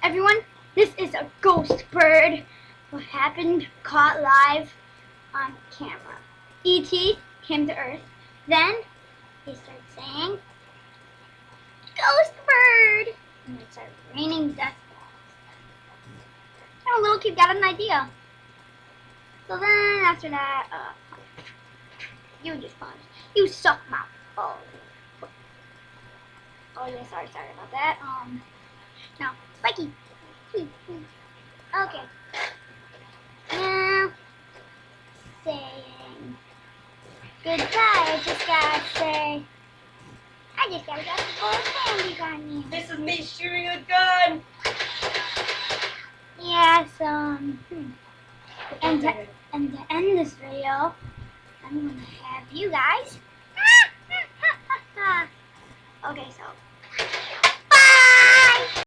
everyone, this is a ghost bird. What happened caught live on camera. E.T. came to Earth. Then he started saying, "Ghost bird!" And it started raining death balls. And a little kid got an idea. So then after that, you just punched. You suck my balls. Oh yeah, sorry about that. Now, Spiky. Okay. Now, saying goodbye, I just gotta get the gold candies on me. This is me shooting a gun. Yes, and to end this video, I'm gonna have you guys. Okay, so